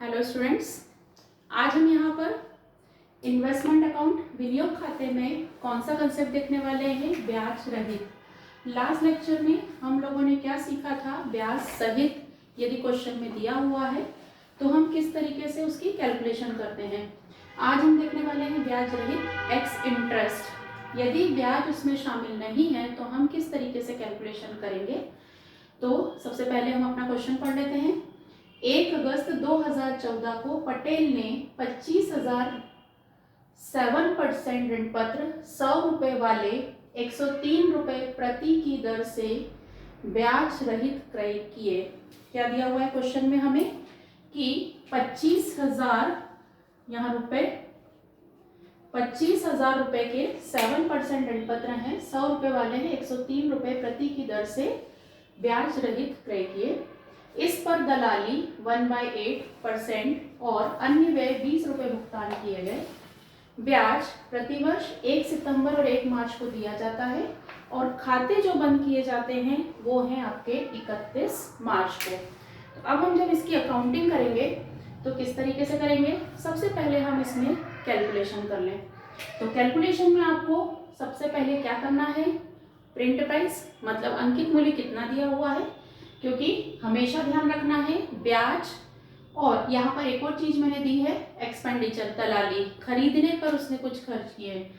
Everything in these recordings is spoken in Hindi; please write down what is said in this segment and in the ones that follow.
हेलो स्टूडेंट्स, आज हम यहाँ पर इन्वेस्टमेंट अकाउंट विनियोग खाते में कौन सा कंसेप्ट देखने वाले हैं? ब्याज रहित। लास्ट लेक्चर में हम लोगों ने क्या सीखा था? ब्याज सहित यदि क्वेश्चन में दिया हुआ है तो हम किस तरीके से उसकी कैलकुलेशन करते हैं। आज हम देखने वाले हैं ब्याज रहित एक्स इंटरेस्ट। यदि ब्याज उसमें शामिल नहीं है तो हम किस तरीके से कैलकुलेशन करेंगे। तो सबसे पहले हम अपना क्वेश्चन पढ़ लेते हैं। 1 अगस्त 2014 को पटेल ने 25,007% ऋण पत्र 100 रुपए वाले 103 रुपए प्रति की दर से ब्याज रहित क्रय किए। क्या दिया हुआ है क्वेश्चन में हमें कि 25,000 यहाँ रुपए 25,000 रुपए के 7% ऋण पत्र हैं, 100 रुपए वाले हैं, 103 रुपए प्रति की दर से ब्याज रहित क्रय किए। इस पर दलाली 1/8% और अन्य व्यय 20 रुपए भुगतान किए गए। ब्याज प्रतिवर्ष 1 सितंबर और 1 मार्च को दिया जाता है और खाते जो बंद किए जाते हैं वो हैं आपके 31 मार्च को। तो अब हम जब इसकी अकाउंटिंग करेंगे तो किस तरीके से करेंगे? सबसे पहले हम इसमें कैलकुलेशन कर लें। तो कैलकुलेशन में आपको सबसे पहले क्या करना है? प्रिंट प्राइस मतलब अंकित मूल्य कितना दिया हुआ है, क्योंकि हमेशा ध्यान रखना है ब्याज। और यहाँ पर एक और चीज मैंने दी है, एक्सपेंडिचर, दलाली, खरीदने पर उसने कुछ खर्च किए।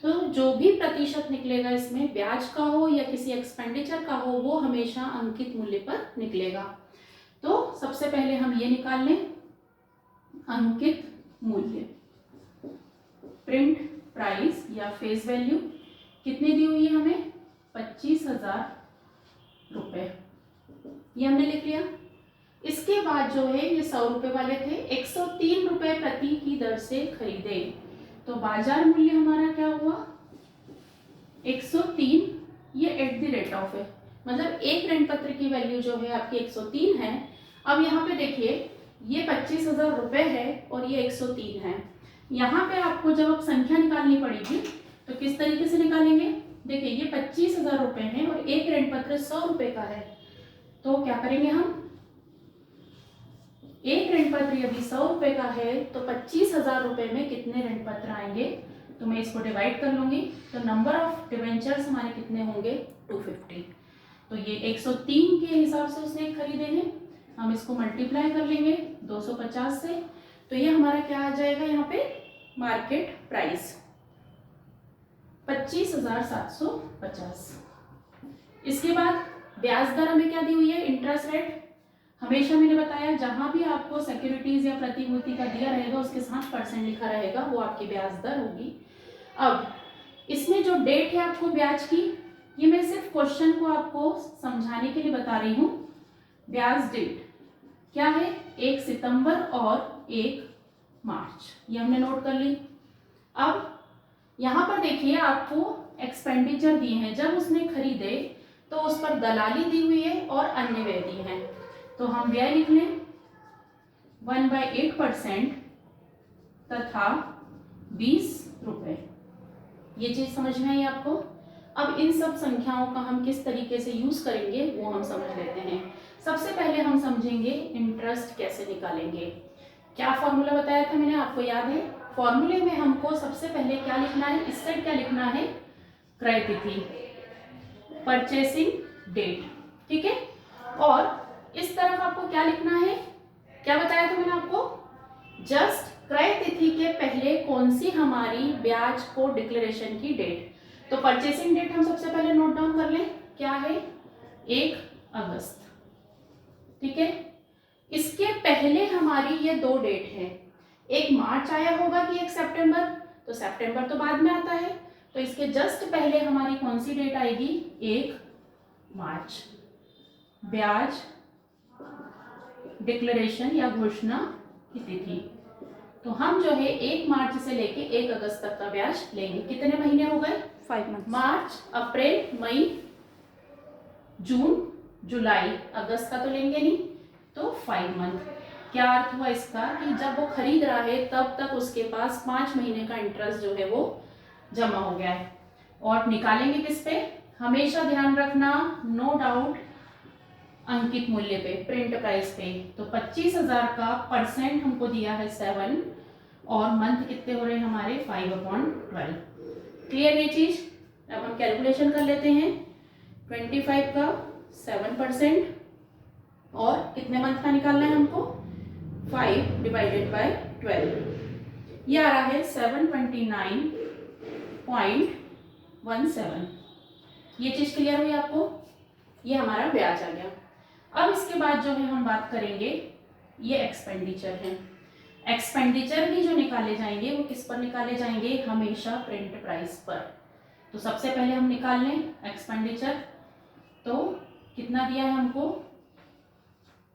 तो जो भी प्रतिशत निकलेगा इसमें ब्याज का हो या किसी एक्सपेंडिचर का हो वो हमेशा अंकित मूल्य पर निकलेगा। तो सबसे पहले हम ये निकाल लें, अंकित मूल्य, प्रिंट प्राइस या फेस वैल्यू कितनी दी हुई है हमें? 25,000 रुपए, ये हमने लिख लिया। इसके बाद जो है ये 100 रुपए वाले थे, 103 रुपए प्रति की दर से खरीदे। तो बाजार मूल्य हमारा क्या हुआ? 103, ये एट द रेट ऑफ है, मतलब एक ऋण पत्र की वैल्यू जो है आपकी 103 है। अब यहाँ पे देखिए ये 25,000 रुपए है और ये 103 है। यहाँ पे आपको जब अब संख्या निकालनी पड़ेगी तो किस तरीके से निकालेंगे? देखिए ये 25,000 रुपए है और एक ऋण पत्र 100 रुपए का है। तो क्या करेंगे हम? एक ऋण पत्र यदि 100 रुपए का है तो 25,000 रुपए में कितने ऋण पत्र आएंगे? तो मैं इसको डिवाइड कर लूंगी। तो नंबर ऑफ डिवेंचर्स हमारे कितने होंगे? 250। तो ये 103 के हिसाब से उसने खरीदे हैं, हम इसको मल्टीप्लाई कर लेंगे 250 से। तो ये हमारा क्या आ जाएगा? यहाँ पे मार्केट प्राइस 25,750। इसके बाद ब्याज दर हमें क्या दी हुई है? Interest rate. हमेशा मैंने बताया जहां भी आपको सिक्योरिटीज या प्रतिभूति का दिया रहेगा उसके साथ परसेंट लिखा रहेगा, वो आपकी ब्याज दर होगी। अब इसमें जो डेट है आपको ब्याज की, ये मैं सिर्फ क्वेश्चन को आपको समझाने के लिए बता रही हूँ। ब्याज डेट क्या है? 1 सितंबर और 1 मार्च, ये हमने नोट कर ली। अब यहाँ पर देखिए आपको एक्सपेंडिचर दिए हैं, जब उसने खरीदे तो उस पर दलाली दी हुई है और अन्य व्यय दिए हैं। तो हम व्यय लिख लें 1/8% तथा 20 रुपए। ये चीज समझ में आई आपको? अब इन सब संख्याओं का हम किस तरीके से यूज करेंगे वो हम समझ लेते हैं। सबसे पहले हम समझेंगे इंटरेस्ट कैसे निकालेंगे। क्या फॉर्मूला बताया था मैंने, आपको याद है? फॉर्मूले में हमको सबसे पहले क्या लिखना है? इस साइड क्या लिखना है? क्रय तिथि, परचेसिंग डेट, ठीक है। और इस तरफ आपको क्या लिखना है? क्या बताया था मैंने आपको? जस्ट क्रय तिथि के पहले कौन सी हमारी ब्याज को डिक्लेरेशन की डेट। तो परचेसिंग डेट हम सबसे पहले नोट डाउन कर लें, क्या है? 1 अगस्त, ठीक है। इसके पहले हमारी ये 2 डेट है, एक मार्च आया होगा कि 1 सितंबर, तो सितंबर तो बाद में आता है, तो इसके जस्ट पहले हमारी कौन सी डेट आएगी? 1 मार्च, ब्याज डिक्लेरेशन या घोषणा की तिथि। तो हम जो है 1 मार्च से लेके 1 अगस्त तक का ब्याज लेंगे। कितने महीने हो गए? 5 months। मार्च, अप्रैल, मई, जून, जुलाई, अगस्त का तो लेंगे नहीं, तो 5 मंथ। क्या अर्थ हुआ इसका? कि जब वो खरीद रहा है तब तक उसके पास 5 महीने का इंटरेस्ट जो है वो जमा हो गया है। और निकालेंगे किस पे? हमेशा ध्यान रखना, नो डाउट अंकित मूल्य पे, प्रिंट प्राइस पे। तो 25,000 का परसेंट हमको दिया है 7 और मंथ कितने हो रहे हैं हमारे 5/12। क्लियर ये चीज? अब हम कैलकुलेशन कर लेते हैं। 25 का 7% और कितने मंथ का निकालना है हमको 5/12। ये आ रहा है 729.17। ये चीज क्लियर हुई आपको? ये हमारा ब्याज आ गया। अब इसके बाद जो है हम बात करेंगे, ये एक्सपेंडिचर है। एक्सपेंडिचर भी जो निकाले जाएंगे वो किस पर निकाले जाएंगे? हमेशा प्रिंट प्राइस पर। तो सबसे पहले हम निकाल लें एक्सपेंडिचर। तो कितना दिया है हमको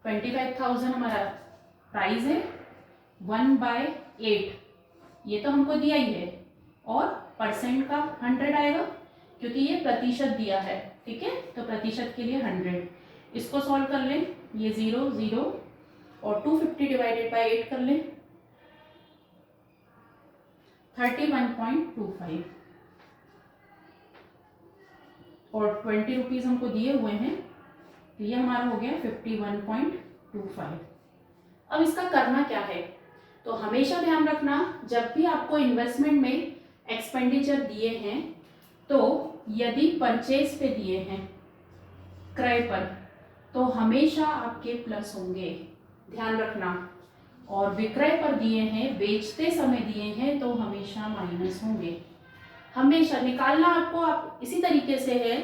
25,000 हमारा प्राइस है, 1/8 ये तो हमको दिया ही है, और परसेंट का 100 आएगा क्योंकि ये प्रतिशत दिया है। ठीक है, तो प्रतिशत के लिए 100। इसको सॉल्व कर लें, ये 0 0 और 250/8 कर लें, 31.25 और 20 रुपीज हमको दिए हुए हैं, तो ये हमारा हो गया 51.25। अब इसका करना क्या है? तो हमेशा ध्यान रखना, जब भी आपको इन्वेस्टमेंट में एक्सपेंडिचर दिए हैं, तो यदि परचेज पे दिए हैं, क्रय पर, तो हमेशा आपके प्लस होंगे, ध्यान रखना। और विक्रय पर दिए हैं, बेचते समय दिए हैं, तो हमेशा माइनस होंगे। हमेशा निकालना आपको आप इसी तरीके से है।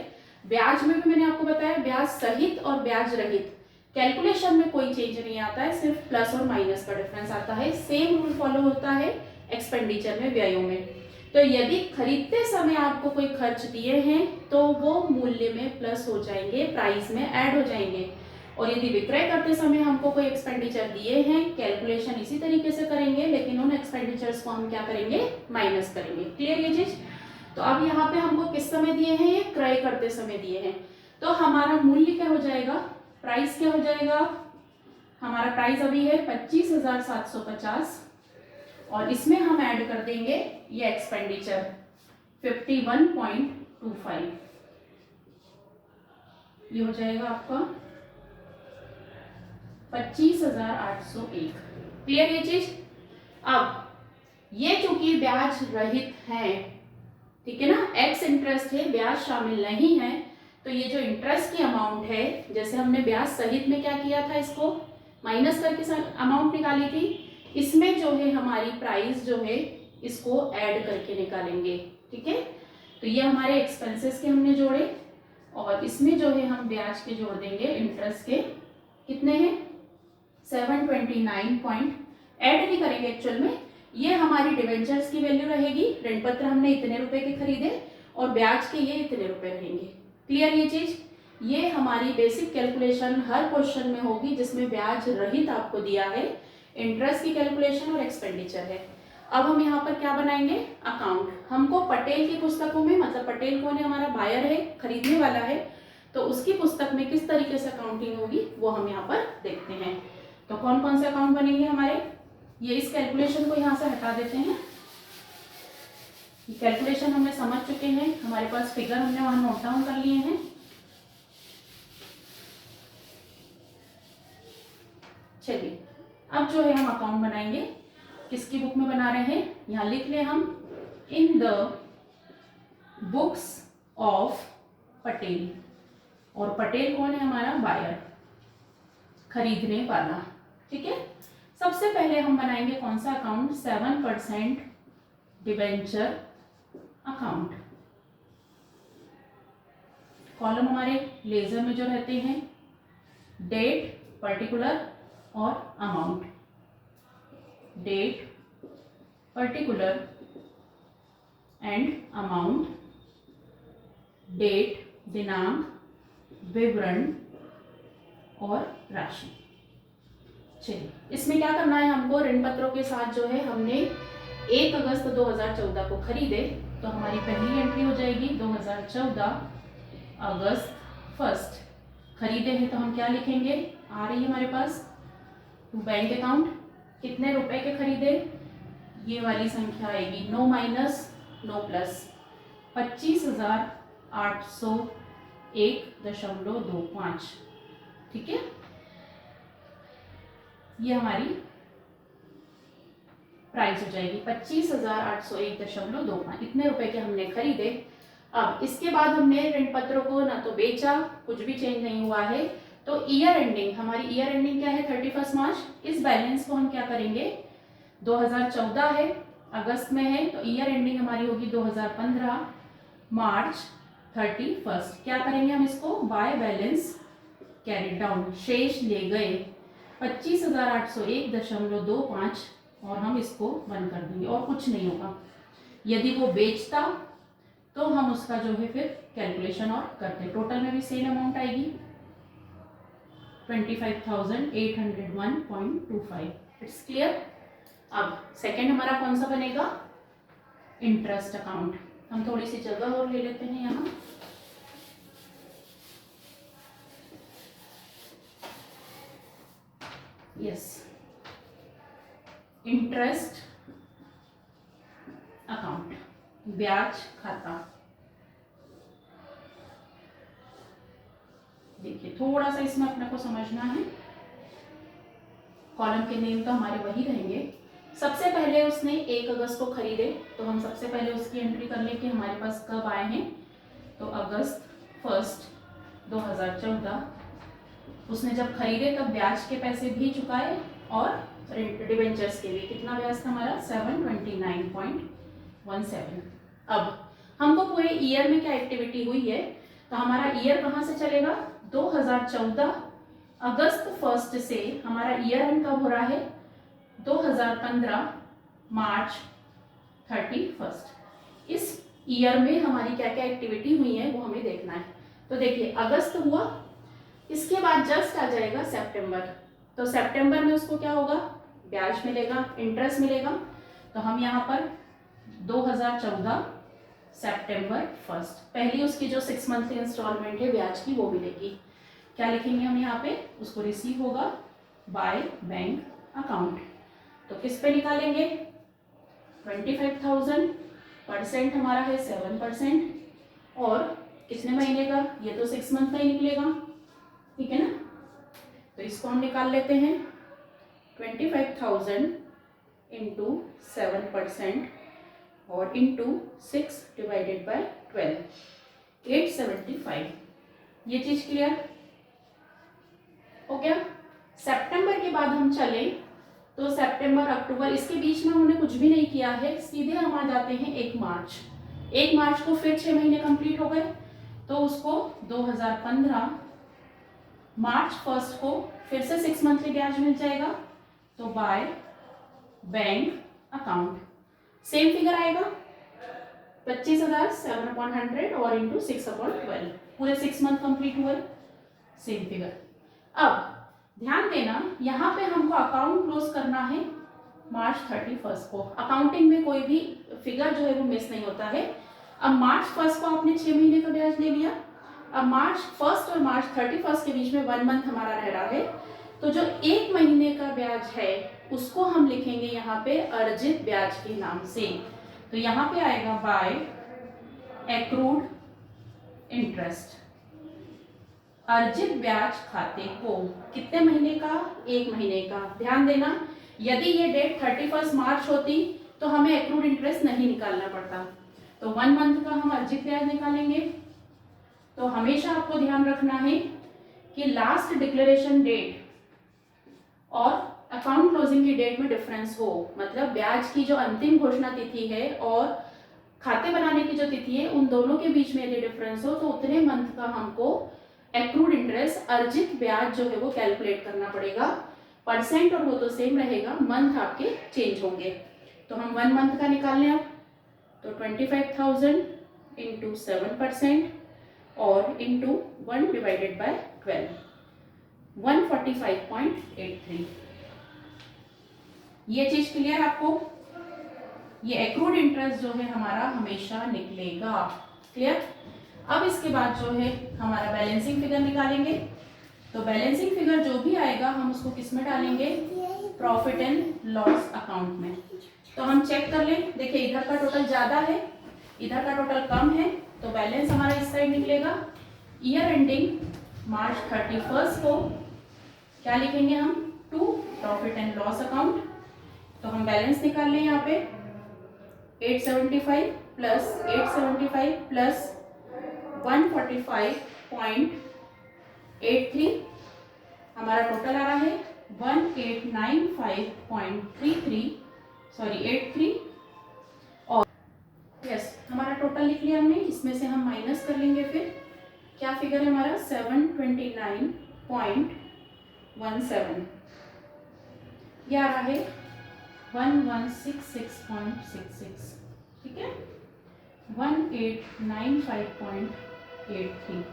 ब्याज में भी मैंने आपको बताया, ब्याज सहित और ब्याज रहित कैलकुलेशन में कोई चेंज नहीं आता है, सिर्फ प्लस और माइनस का डिफरेंस आता है। सेम रूल फॉलो होता है एक्सपेंडिचर में, व्ययों में। तो यदि खरीदते समय आपको कोई खर्च दिए हैं तो वो मूल्य में प्लस हो जाएंगे, प्राइस में ऐड हो जाएंगे। और यदि विक्रय करते समय हमको कोई एक्सपेंडिचर दिए हैं, कैलकुलेशन इसी तरीके से करेंगे, लेकिन उन एक्सपेंडिचर्स को हम क्या करेंगे? माइनस करेंगे। क्लियर ये चीज? तो अब यहाँ पे हमको किस समय दिए हैं? ये क्रय करते समय दिए हैं। तो हमारा मूल्य क्या हो जाएगा? प्राइस क्या हो जाएगा? हमारा प्राइस अभी है 25,750 और इसमें हम ऐड कर देंगे ये एक्सपेंडिचर 51.25। ये हो जाएगा आपका 25,801। क्लियर ये चीज? अब ये चूंकि ब्याज रहित है, ठीक है ना, एक्स इंटरेस्ट है, ब्याज शामिल नहीं है, तो ये जो इंटरेस्ट की अमाउंट है, जैसे हमने ब्याज सहित में क्या किया था, इसको माइनस करके अमाउंट निकाली थी, इसमें जो है हमारी प्राइस जो है इसको ऐड करके निकालेंगे। ठीक है, तो ये हमारे एक्सपेंसेस के हमने जोड़े और इसमें जो है हम ब्याज के जोड़ देंगे, इंटरेस्ट के कितने हैं 729 ऐड नहीं करेंगे एक्चुअल में, ये हमारी डिवेंचर्स की वैल्यू रहेगी। ऋण पत्र हमने इतने रुपए के खरीदे और ब्याज के ये इतने रुपए रहेंगे। क्लियर ये चीज? ये हमारी बेसिक कैलकुलेशन हर क्वेश्चन में होगी जिसमें ब्याज रहित आपको दिया है, इंटरेस्ट की कैलकुलेशन और एक्सपेंडिचर है। अब हम यहाँ पर क्या बनाएंगे? अकाउंट। हमको पटेल की पुस्तकों में, मतलब पटेल कौन है? हमारा बायर है, खरीदने वाला है, तो उसकी पुस्तक में किस तरीके से अकाउंटिंग होगी वो हम यहाँ पर देखते हैं। तो कौन कौन से अकाउंट बनेंगे हमारे? ये इस कैलकुलेशन को यहाँ से हटा देते हैं। कैलकुलेशन हमने समझ चुके हैं, हमारे पास फिगर हमने वहां नोट डाउन कर लिए हैं। चलिए अब जो है हम अकाउंट बनाएंगे, किसकी बुक में बना रहे हैं? यहाँ लिख ले हम, in the books of Patel. और पटेल कौन है? हमारा बायर, खरीदने वाला। ठीक है, सबसे पहले हम बनाएंगे कौन सा अकाउंट? 7% debenture account. कॉलम हमारे लेजर में जो रहते हैं, डेट, पर्टिकुलर और amount. Date, particular and amount. Date दिनांक, विवरण और राशि। चलिए इसमें क्या करना है हमको? ऋण पत्रों के साथ जो है हमने 1 अगस्त 2014 को खरीदे, तो हमारी पहली एंट्री हो जाएगी 2014 अगस्त 1 खरीदे हैं, तो हम क्या लिखेंगे? आ रही है हमारे पास टू बैंक अकाउंट। कितने रुपए के खरीदे? ये वाली संख्या आएगी, नो माइनस नो प्लस, 25,801.25। ठीक है, ये हमारी प्राइस हो जाएगी 25,801.25। इतने रुपए के हमने खरीदे। अब इसके बाद हमने ऋण पत्रों को ना तो बेचा, कुछ भी चेंज नहीं हुआ है। तो ईयर एंडिंग, हमारी ईयर एंडिंग क्या है 31 मार्च। इस बैलेंस को हम क्या करेंगे, 2014 है, अगस्त में है, तो ईयर एंडिंग हमारी होगी 2015 मार्च 31। क्या करेंगे हम इसको, बाय बैलेंस कैरी डाउन, शेष ले गए 25,801.25 और हम इसको बंद कर देंगे और कुछ नहीं होगा। यदि वो बेचता तो हम उसका जो है फिर कैलकुलेशन और करते, टोटल में भी सेम अमाउंट आएगी 25,801.25। It's clear. अब सेकंड हमारा कौन सा बनेगा, इंटरेस्ट अकाउंट। हम थोड़ी सी जगह और ले लेते हैं यहाँ। यस, इंटरेस्ट अकाउंट, ब्याज खाता। देखिए थोड़ा सा इसमें अपने को समझना है, कॉलम के नेम तो हमारे वही रहेंगे। सबसे पहले उसने 1 अगस्त को खरीदे, तो हम सबसे पहले उसकी एंट्री कर लें कि हमारे पास कब आए हैं। तो अगस्त 1 2014 उसने जब खरीदे तब ब्याज के पैसे भी चुकाए और डिवेंचर्स के लिए कितना ब्याज था हमारा 729.17। अब हमको पूरे ईयर में क्या एक्टिविटी हुई है, तो हमारा ईयर कहाँ से चलेगा, 2014 अगस्त 1 से हमारा ईयर एंड कब हो रहा है 2015 मार्च 31। इस ईयर में हमारी क्या क्या एक्टिविटी हुई है वो हमें देखना है। तो देखिए अगस्त हुआ, इसके बाद जस्ट आ जाएगा सितंबर। तो सितंबर में उसको क्या होगा, ब्याज मिलेगा, इंटरेस्ट मिलेगा। तो हम यहाँ पर 2014 सितंबर 1 पहली उसकी जो 6 मंथली इंस्टॉलमेंट है ब्याज की वो मिलेगी। क्या लिखेंगे हम यहाँ पे, उसको रिसीव होगा बाय बैंक अकाउंट। तो किस पे निकालेंगे, 25,000, परसेंट हमारा है 7%, और कितने महीने का, ये तो 6 मंथ का ही निकलेगा, ठीक है ना। तो इसको हम निकाल लेते हैं 25,000 इंटू 7% और इंटू 6 डिवाइडेड बाय 12, 875। ये चीज क्लियर हो गया। सितंबर के बाद हम चले तो सितंबर अक्टूबर, इसके बीच में हमने कुछ भी नहीं किया है, सीधे हम आ जाते हैं 1 मार्च। 1 मार्च को फिर 6 महीने कंप्लीट हो गए, तो उसको 2015 मार्च 1 को फिर से 6 मंथली ब्याज मिल जाएगा। तो by bank account same figure आएगा 25,000 7/100 और इंटू 6/12, पूरे 6 मंथ कंप्लीट हुए, सेम फिगर। अब ध्यान देना, यहाँ पे हमको अकाउंट क्लोज करना है मार्च 31 को। अकाउंटिंग में कोई भी फिगर जो है वो मिस नहीं होता है। अब मार्च 1 को आपने 6 महीने का ब्याज ले लिया, अब मार्च 1 और मार्च 31 के बीच में 1 मंथ हमारा रह रहा है, तो जो 1 महीने का ब्याज है उसको हम लिखेंगे यहाँ पे अर्जित ब्याज के नाम से। तो यहाँ पे आएगा बाय एक्रूड इंटरेस्ट। अर्जित ब्याज खाते को कितने महीने का, 1 महीने का। ध्यान देना, यदि ये डेट 31 मार्च होती तो हमें एक्रूड इंटरेस्ट नहीं निकालना पड़ता, तो 1 मंथ का हम अर्जित ब्याज निकालेंगे। तो हमेशा आपको ध्यान रखना है कि लास्ट डिक्लेरेशन डेट और अकाउंट क्लोजिंग की डेट में डिफरेंस हो, मतलब ब्याज की जो अंतिम घोषणा तिथि है और खाते बनाने की जो तिथि है उन दोनों के बीच में यदि डिफरेंस हो तो उतने मंथ का हमको एक्रूड इंटरेस्ट अर्जित ब्याज जो है वो कैलकुलेट करना पड़ेगा। परसेंट और वो तो सेम रहेगा, मंथ आपके चेंज होंगे। तो हम 1 मंथ का निकाल लें अब, तो 25,000 इंटू 7% और इंटू 1 डिवाइडेड बाय 12, 145.83। ये चीज क्लियर आपको, ये एक्रूड इंटरेस्ट जो है हमारा हमेशा निकलेगा। क्लियर। अब इसके बाद जो है हमारा बैलेंसिंग फिगर निकालेंगे। तो बैलेंसिंग फिगर जो भी आएगा हम उसको किस में डालेंगे, प्रॉफिट एंड लॉस अकाउंट में। तो हम चेक कर लें, देखिए इधर का टोटल ज्यादा है, इधर का टोटल कम है, तो बैलेंस हमारा इस साइड निकलेगा। ईयर एंडिंग मार्च 31 को क्या लिखेंगे हम, to profit and loss account. तो हम बैलेंस निकाल लें यहाँ पे 875 प्लस 875 प्लस 145.83, हमारा टोटल आ रहा है 1895.33, सॉरी 83। और यस, हमारा टोटल लिख लिया हमने। इसमें से हम माइनस कर लेंगे फिर क्या फिगर है हमारा 729.17, ये आ रहा है 1166.66, ठीक है 1895.83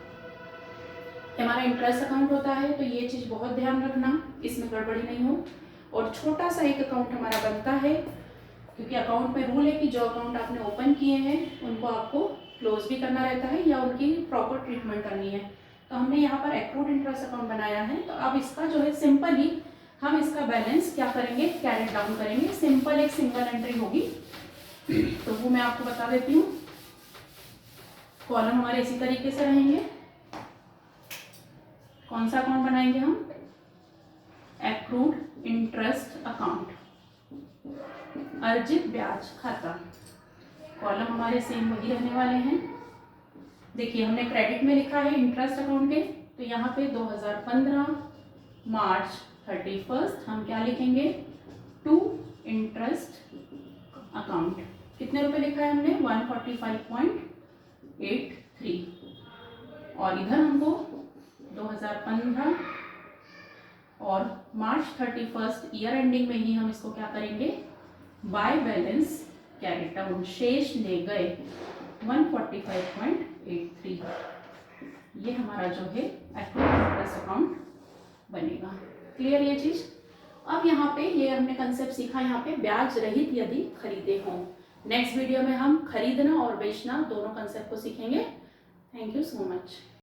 हमारा इंटरेस्ट अकाउंट होता है। तो ये चीज़ बहुत ध्यान रखना, इसमें गड़बड़ी नहीं हो। और छोटा सा एक अकाउंट हमारा बनता है, क्योंकि अकाउंट में रूल है कि जो अकाउंट आपने ओपन किए हैं उनको आपको क्लोज भी करना रहता है या उनकी प्रॉपर ट्रीटमेंट करनी है। तो हमने यहाँ पर एक्रूड इंटरेस्ट अकाउंट बनाया है। तो अब इसका जो है सिंपल ही हम इसका बैलेंस क्या करेंगे, कैरी डाउन करेंगे। सिंपल एक सिंगल एंट्री होगी, तो वो मैं आपको बता देती हूँ। कॉलम हमारे इसी तरीके से रहेंगे। कौन सा अकाउंट बनाएंगे हम, एक्रूड इंटरेस्ट अकाउंट, अर्जित ब्याज खाता। कॉलम हमारे सेम वही रहने वाले हैं। देखिए हमने क्रेडिट में लिखा है इंटरेस्ट अकाउंट के, तो यहाँ पे 2015 मार्च 31 हम क्या लिखेंगे, टू इंटरेस्ट अकाउंट। कितने रुपए लिखा है हमने, 145.83। और इधर हमको 2015 और मार्च 31 ईयर एंडिंग में ही हम इसको क्या करेंगे, बाय बैलेंस कैरी डाउन, शेष ले गए 145.83। ये हमारा जो है एक्रूड इंटरेस्ट अकाउंट बनेगा। क्लियर ये चीज। अब यहाँ पे ये हमने कंसेप्ट सीखा, यहाँ पे ब्याज रहित यदि खरीदे हों। नेक्स्ट वीडियो में हम खरीदना और बेचना दोनों कंसेप्ट को सीखेंगे। Thank you so much.